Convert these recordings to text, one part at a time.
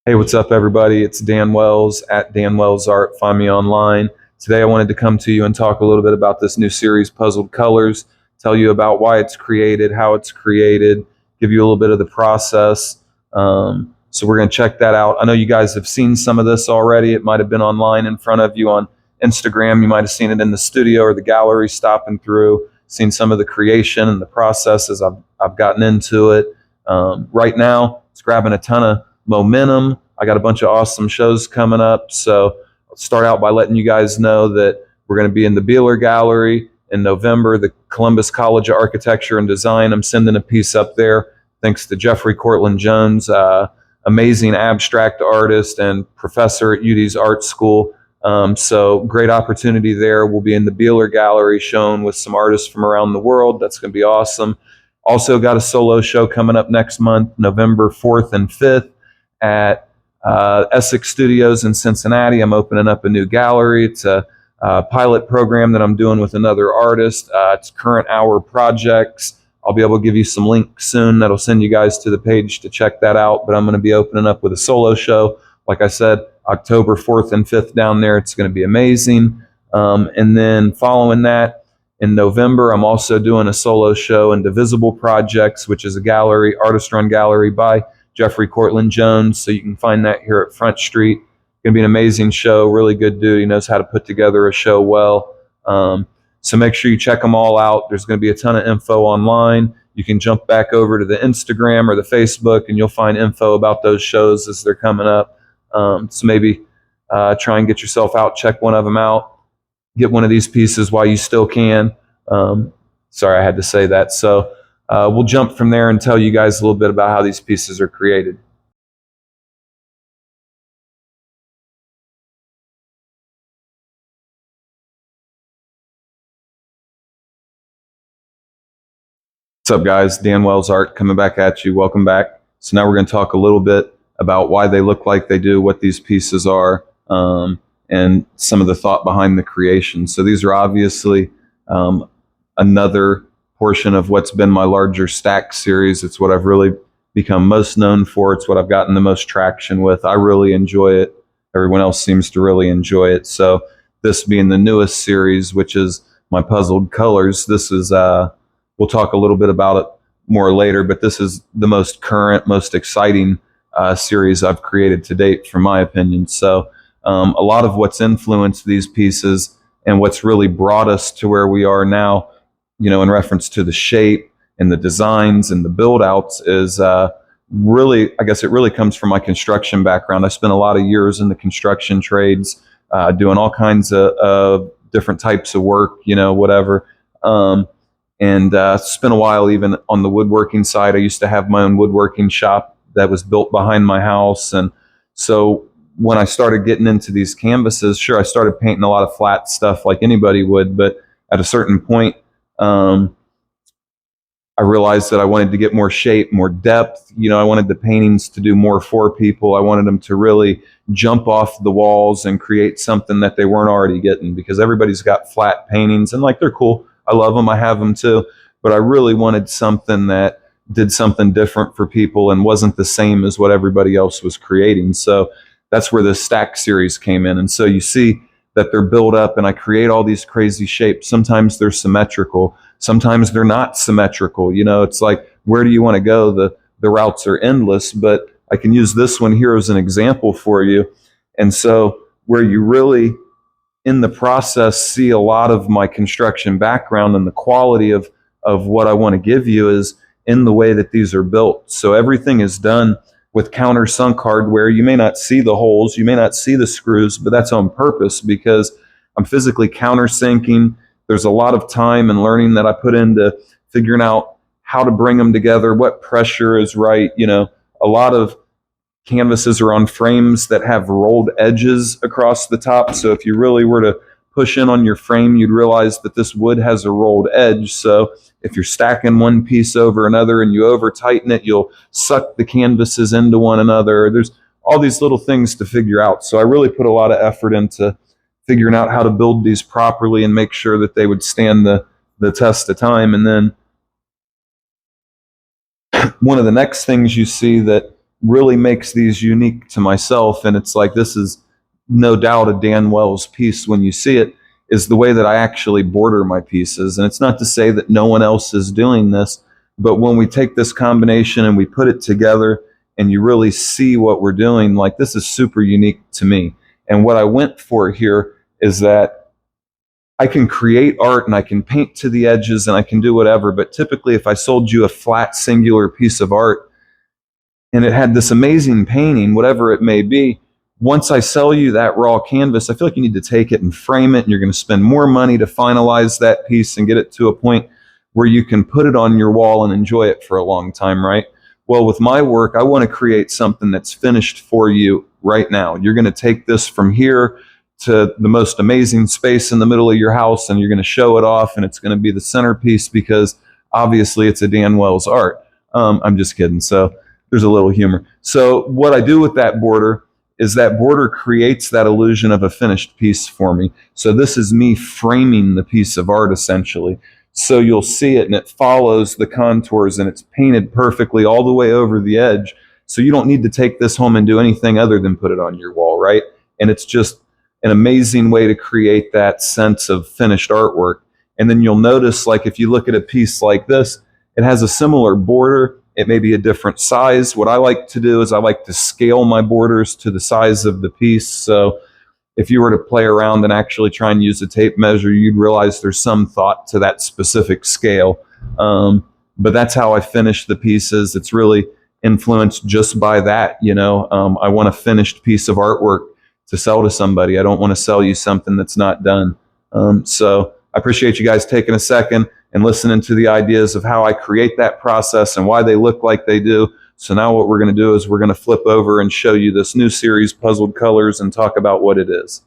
Hey, what's up, everybody? It's Dan Wells at Dan Wells Art. Find me online. Today, I wanted to come to you and talk a little bit about this new series, Puzzled Colors, tell you about why it's created, how it's created, give you a little bit of the process. So, we're going to check that out. I know you guys have seen some of this already. It might have been online in front of you on Instagram. You might have seen it in the studio or the gallery stopping through, seen some of the creation and the processes. I've gotten into it. Right now, it's grabbing a ton of momentum. I got a bunch of awesome shows coming up. So I'll start out by letting you guys know that we're going to be in the Beeler Gallery in November, the Columbus College of Architecture and Design. I'm sending a piece up there thanks to Jeffrey Cortland Jones, amazing abstract artist and professor at UD's art school. So great opportunity there. We'll be in the Beeler Gallery shown with some artists from around the world. That's going to be awesome. Also got a solo show coming up next month, November 4th and 5th at Essex Studios in Cincinnati. I'm opening up a new gallery. It's a pilot program that I'm doing with another artist. It's current hour projects. I'll be able to give you some links soon that'll send you guys to the page to check that out. But I'm going to be opening up with a solo show. Like I said, October 4th and 5th down there. It's going to be amazing. And then following that, in November, I'm also doing a solo show in Divisible Projects, which is a gallery, artist-run gallery by Jeffrey Cortland Jones. So you can find that here at Front Street. Going to be an amazing show. Really good dude. He knows how to put together a show well. So make sure you check them all out. There's going to be a ton of info online. You can jump back over to the Instagram or the Facebook, and you'll find info about those shows as they're coming up. So maybe try and get yourself out, check one of them out, get one of these pieces while you still can. Sorry, I had to say that. So we'll jump from there and tell you guys a little bit about how these pieces are created. What's up, guys? Dan Wells Art coming back at you. Welcome back. So now we're going to talk a little bit about why they look like they do, what these pieces are, and some of the thought behind the creation. So these are obviously another portion of what's been my larger stack series. It's what I've really become most known for. It's what I've gotten the most traction with. I really enjoy it. Everyone else seems to really enjoy it. So this being the newest series, which is my Puzzled Colors, this is we'll talk a little bit about it more later, but this is the most current, most exciting series I've created to date, from my opinion. So a lot of what's influenced these pieces and what's really brought us to where we are now, in reference to the shape and the designs and the build outs, is really, I guess it really comes from my construction background. I spent a lot of years in the construction trades, doing all kinds of different types of work, whatever. And spent a while even on the woodworking side. I used to have my own woodworking shop that was built behind my house. And so when I started getting into these canvases, sure, I started painting a lot of flat stuff like anybody would. But at a certain point, I realized that I wanted to get more shape, more depth. I wanted the paintings to do more for people. I wanted them to really jump off the walls and create something that they weren't already getting, because everybody's got flat paintings and they're cool. I love them. I have them too. But I really wanted something that did something different for people and wasn't the same as what everybody else was creating. So that's where the stack series came in. And so you see that they're built up, and I create all these crazy shapes. Sometimes they're symmetrical. Sometimes they're not symmetrical. It's like, where do you want to go? The routes are endless, but I can use this one here as an example for you. And so where you really, in the process, see a lot of my construction background and the quality of what I want to give you is in the way that these are built. So everything is done with countersunk hardware. You may not see the holes, you may not see the screws, but that's on purpose because I'm physically countersinking. There's a lot of time and learning that I put into figuring out how to bring them together, what pressure is right. A lot of canvases are on frames that have rolled edges across the top. So if you really were to push in on your frame, you'd realize that this wood has a rolled edge. So if you're stacking one piece over another and you over tighten it, you'll suck the canvases into one another. There's all these little things to figure out. So I really put a lot of effort into figuring out how to build these properly and make sure that they would stand the test of time. And then one of the next things you see that really makes these unique to myself, and it's like this is no doubt a Dan Wells piece when you see it, is the way that I actually border my pieces. And it's not to say that no one else is doing this, but when we take this combination and we put it together and you really see what we're doing, like this is super unique to me. And what I went for here is that I can create art and I can paint to the edges and I can do whatever, but typically if I sold you a flat singular piece of art and it had this amazing painting, whatever it may be, once I sell you that raw canvas, I feel like you need to take it and frame it, and you're going to spend more money to finalize that piece and get it to a point where you can put it on your wall and enjoy it for a long time, right? Well, with my work, I want to create something that's finished for you right now. You're going to take this from here to the most amazing space in the middle of your house, and you're going to show it off, and it's going to be the centerpiece because obviously it's a Dan Wells art. I'm just kidding. So there's a little humor. So what I do with that border is that border creates that illusion of a finished piece for me. So this is me framing the piece of art essentially. So you'll see it and it follows the contours and it's painted perfectly all the way over the edge. So you don't need to take this home and do anything other than put it on your wall, right? And it's just an amazing way to create that sense of finished artwork. And then you'll notice, like if you look at a piece like this, it has a similar border. It may be a different size. What I like to do is I like to scale my borders to the size of the piece. So if you were to play around and actually try and use a tape measure, you'd realize there's some thought to that specific scale. But that's how I finish the pieces. It's really influenced just by that. I want a finished piece of artwork to sell to somebody. I don't want to sell you something that's not done. So I appreciate you guys taking a second and listening to the ideas of how I create that process and why they look like they do. So now what we're going to do is we're going to flip over and show you this new series, Puzzled Colors, and talk about what it is.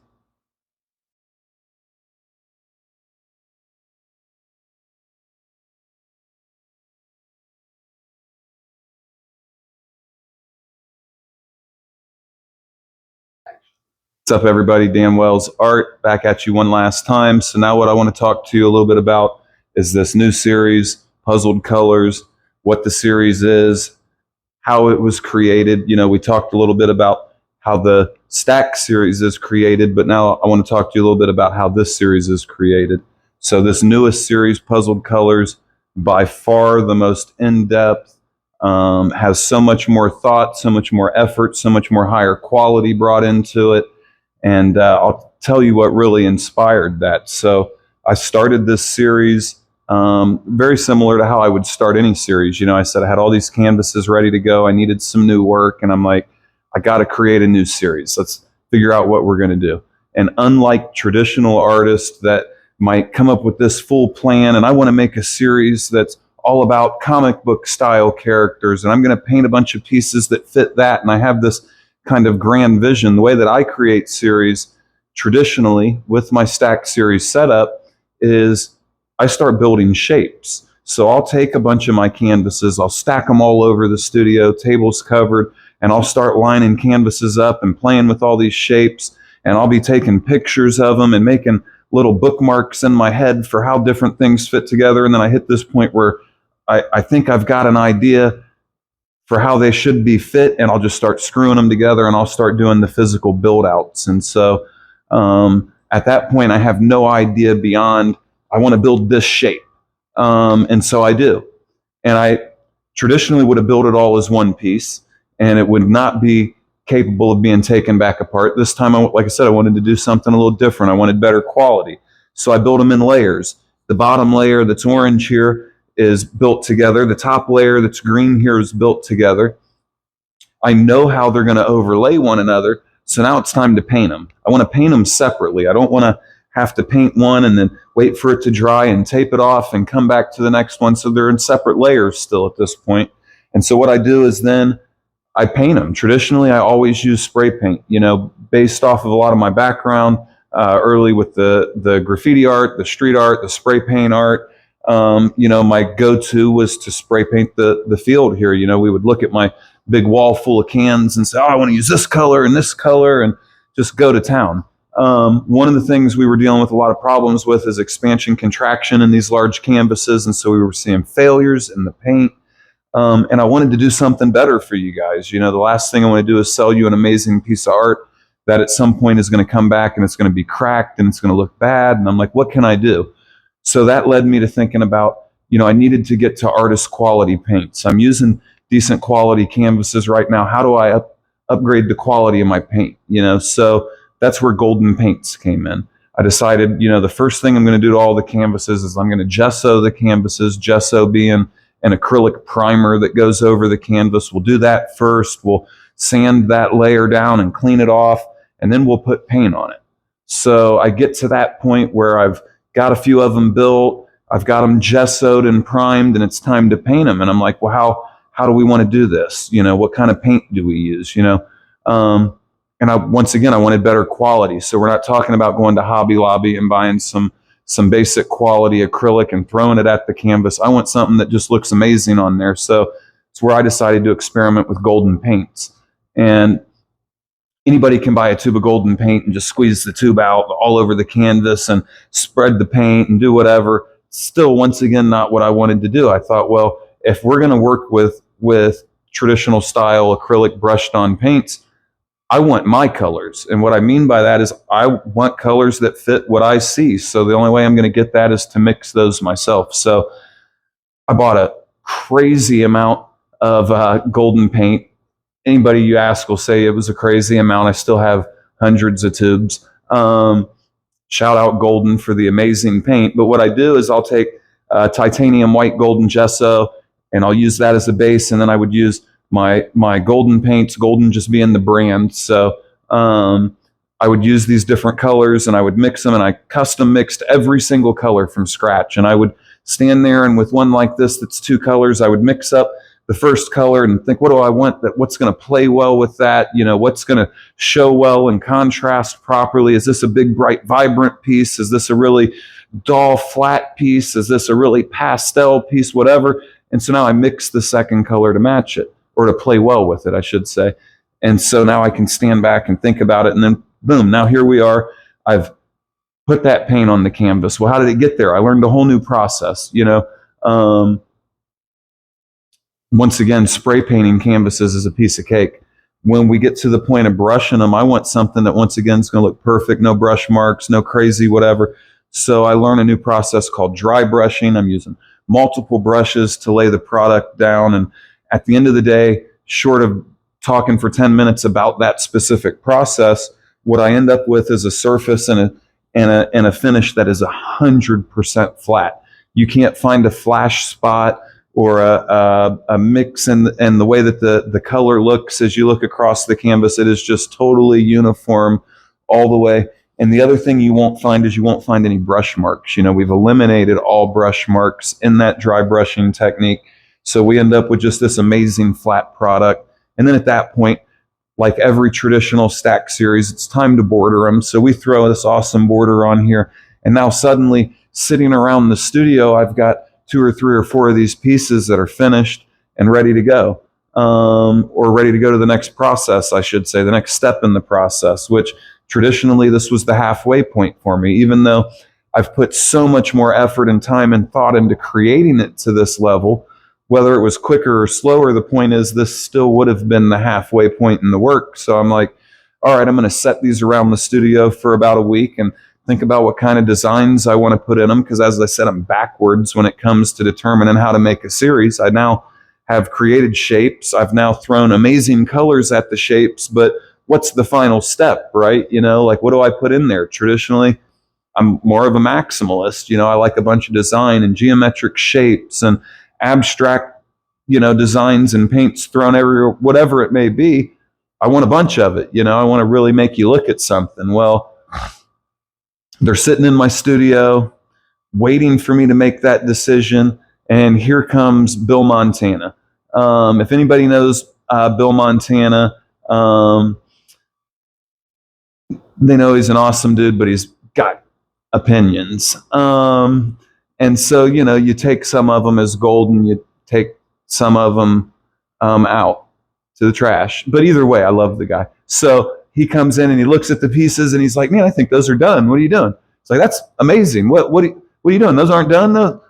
What's up, everybody? Dan Wells Art back at you one last time. So now what I want to talk to you a little bit about is this new series, Puzzled Colors, what the series is, how it was created. We talked a little bit about how the Stack series is created, but now I want to talk to you a little bit about how this series is created. So this newest series, Puzzled Colors, by far the most in-depth, has so much more thought, so much more effort, so much more higher quality brought into it. And I'll tell you what really inspired that. So I started this series very similar to how I would start any series. I said I had all these canvases ready to go. I needed some new work. And I'm like, I got to create a new series. Let's figure out what we're going to do. And unlike traditional artists that might come up with this full plan, and I want to make a series that's all about comic book style characters, and I'm going to paint a bunch of pieces that fit that. And I have this kind of grand vision. The way that I create series traditionally with my Stack series setup is I start building shapes. So I'll take a bunch of my canvases, I'll stack them all over the studio, tables covered, and I'll start lining canvases up and playing with all these shapes. And I'll be taking pictures of them and making little bookmarks in my head for how different things fit together. And then I hit this point where I think I've got an idea for how they should be fit, and I'll just start screwing them together and I'll start doing the physical build outs. And so at that point, I have no idea beyond, I want to build this shape. And so I do. And I traditionally would have built it all as one piece, and it would not be capable of being taken back apart. This time, like I said, I wanted to do something a little different. I wanted better quality. So I built them in layers. The bottom layer that's orange here is built together. The top layer that's green here is built together. I know how they're going to overlay one another. So now it's time to paint them. I want to paint them separately. I don't want to have to paint one and then wait for it to dry and tape it off and come back to the next one. So they're in separate layers still at this point. And so what I do is then I paint them. Traditionally, I always use spray paint, based off of a lot of my background early with the graffiti art, the street art, the spray paint art. My go-to was to spray paint the field here. We would look at my big wall full of cans and say, oh, I want to use this color and just go to town. One of the things we were dealing with a lot of problems with is expansion, contraction in these large canvases. And so we were seeing failures in the paint. And I wanted to do something better for you guys. The last thing I want to do is sell you an amazing piece of art that at some point is going to come back and it's going to be cracked and it's going to look bad. And I'm like, what can I do? So that led me to thinking about, I needed to get to artist quality paints. I'm using decent quality canvases right now. How do I upgrade the quality of my paint? So that's where golden paints came in. I decided, the first thing I'm going to do to all the canvases is I'm going to gesso the canvases, gesso being an acrylic primer that goes over the canvas. We'll do that first. We'll sand that layer down and clean it off, and then we'll put paint on it. So I get to that point where I've got a few of them built. I've got them gessoed and primed, and it's time to paint them. And I'm like, well, how do we want to do this? What kind of paint do we use? And once again, I wanted better quality. So we're not talking about going to Hobby Lobby and buying some basic quality acrylic and throwing it at the canvas. I want something that just looks amazing on there. So it's where I decided to experiment with golden paints. And anybody can buy a tube of golden paint and just squeeze the tube out all over the canvas and spread the paint and do whatever. Still, once again, not what I wanted to do. I thought, well, if we're going to work with traditional style acrylic brushed on paints, I want my colors. And what I mean by that is I want colors that fit what I see. So the only way I'm going to get that is to mix those myself. So I bought a crazy amount of golden paint. Anybody you ask will say it was a crazy amount. I still have hundreds of tubes. Shout out Golden for the amazing paint. But what I do is I'll take titanium white golden gesso, and I'll use that as a base, and then I would use my golden paints, golden just being the brand. So I would use these different colors and I would mix them, and I custom mixed every single color from scratch. And I would stand there, and with one like this that's two colors, I would mix up the first color and think, what do I want? What's going to play well with that? What's going to show well and contrast properly? Is this a big, bright, vibrant piece? Is this a really dull, flat piece? Is this a really pastel piece? Whatever. And so now I mix the second color to match it, or to play well with it, I should say. And so now I can stand back and think about it, and then boom, now here we are. I've put that paint on the canvas. Well, how did it get there? I learned a whole new process. Once again, spray painting canvases is a piece of cake. When we get to the point of brushing them, I want something that once again is going to look perfect, no brush marks, no crazy whatever. So I learned a new process called dry brushing. I'm using multiple brushes to lay the product down, and at the end of the day, short of talking for 10 minutes about that specific process, what I end up with is a surface and a finish that is 100% flat. You can't find a flash spot or a mix in the way that the color looks as you look across the canvas. It is just totally uniform all the way. And the other thing you won't find is you won't find any brush marks. We've eliminated all brush marks in that dry brushing technique. So we end up with just this amazing flat product. And then at that point, like every traditional stack series, it's time to border them. So we throw this awesome border on here. And now suddenly, sitting around the studio, I've got 2 or 3 or 4 of these pieces that are finished and ready to go. Or ready to go to the next process, I should say, the next step in the process, which traditionally this was the halfway point for me. Even though I've put so much more effort and time and thought into creating it to this level, whether it was quicker or slower, the point is this still would have been the halfway point in the work. So I'm like, all right, I'm going to set these around the studio for about a week and think about what kind of designs I want to put in them. Because as I said, I'm backwards when it comes to determining how to make a series. I now have created shapes. I've now thrown amazing colors at the shapes, but what's the final step, right? Like what do I put in there? Traditionally, I'm more of a maximalist. I like a bunch of design and geometric shapes and abstract, designs and paints thrown everywhere, whatever it may be. I want a bunch of it. I want to really make you look at something. Well, they're sitting in my studio waiting for me to make that decision. And here comes Bill Montana. If anybody knows Bill Montana, they know he's an awesome dude, but he's got opinions. And so, you take some of them as gold and you take some of them out to the trash. But either way, I love the guy. So he comes in and he looks at the pieces and he's like, man, I think those are done. What are you doing? It's like, that's amazing. what are you doing? Those aren't done. No,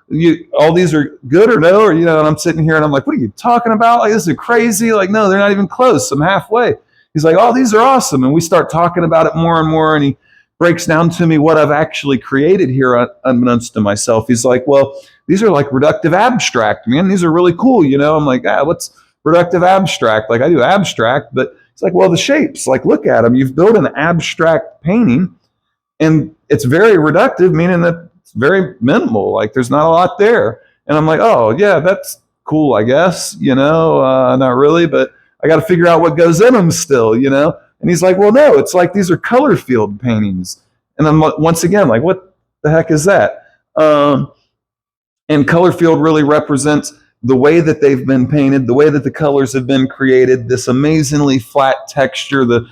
all these are good or no? Or, and I'm sitting here and I'm like, what are you talking about? Like, this is crazy. Like, no, they're not even close. I'm halfway. He's like, oh, these are awesome. And we start talking about it more and more. And he breaks down to me what I've actually created here unbeknownst to myself. He's like, well, these are like reductive abstract, man. These are really cool. I'm like, what's reductive abstract? Like, I do abstract, but it's like, well, the shapes, like, look at them. You've built an abstract painting and it's very reductive, meaning that it's very minimal. Like, there's not a lot there. And I'm like, oh, yeah, that's cool, I guess, not really, but I got to figure out what goes in them still, And he's like, well, no, it's like these are color field paintings. And I'm once again like, what the heck is that? And color field really represents the way that they've been painted, the way that the colors have been created, this amazingly flat texture, the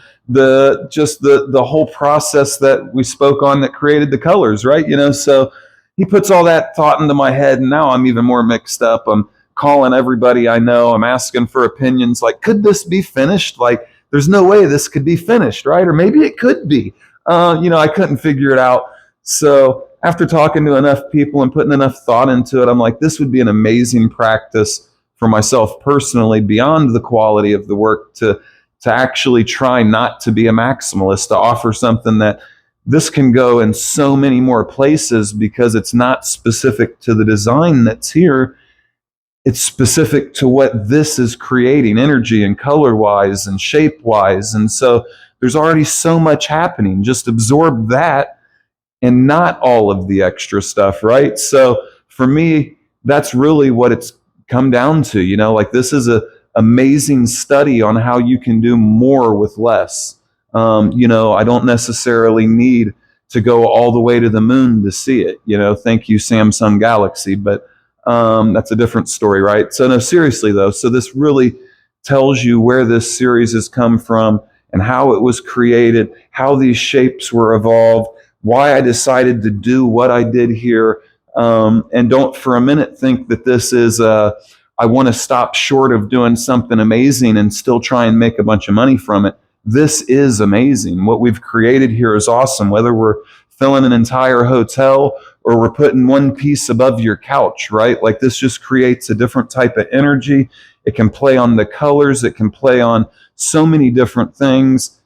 whole process that we spoke on that created the colors, right? So he puts all that thought into my head, and now I'm even more mixed up. I'm calling everybody I know. I'm asking for opinions. Like, could this be finished? Like, there's no way this could be finished, right? Or maybe it could be. I couldn't figure it out. So after talking to enough people and putting enough thought into it, I'm like, this would be an amazing practice for myself personally, beyond the quality of the work, to actually try not to be a maximalist, to offer something that this can go in so many more places because it's not specific to the design that's here. It's specific to what this is creating, energy and color wise and shape wise. And so there's already so much happening. Just absorb that and not all of the extra stuff, right? So for me, that's really what it's come down to. Like, this is a amazing study on how you can do more with less. I don't necessarily need to go all the way to the moon to see it. Thank you, Samsung Galaxy, but that's a different story, right? So no, seriously though, so this really tells you where this series has come from and how it was created, how these shapes were evolved, why I decided to do what I did here. And don't for a minute think that this is, I want to stop short of doing something amazing and still try and make a bunch of money from it. This is amazing. What we've created here is awesome, whether we're filling an entire hotel or we're putting one piece above your couch, right? Like, this just creates a different type of energy. It can play on the colors. It can play on so many different things.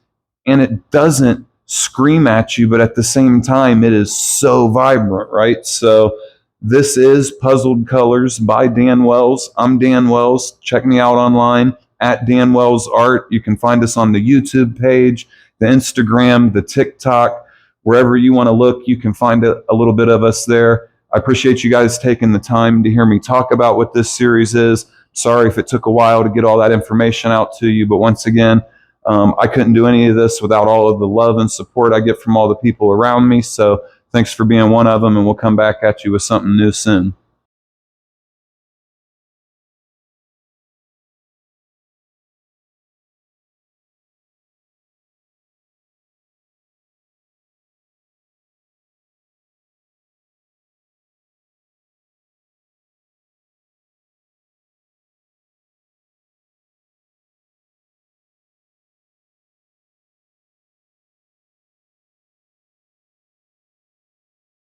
And it doesn't scream at you, but at the same time, it is so vibrant, right? So this is Puzzled Colors by Dan Wells. I'm Dan Wells. Check me out online at Dan Wells Art. You can find us on the YouTube page, the Instagram, the TikTok, wherever you want to look, you can find a little bit of us there. I appreciate you guys taking the time to hear me talk about what this series is. Sorry if it took a while to get all that information out to you, but once again, I couldn't do any of this without all of the love and support I get from all the people around me. So thanks for being one of them, and we'll come back at you with something new soon.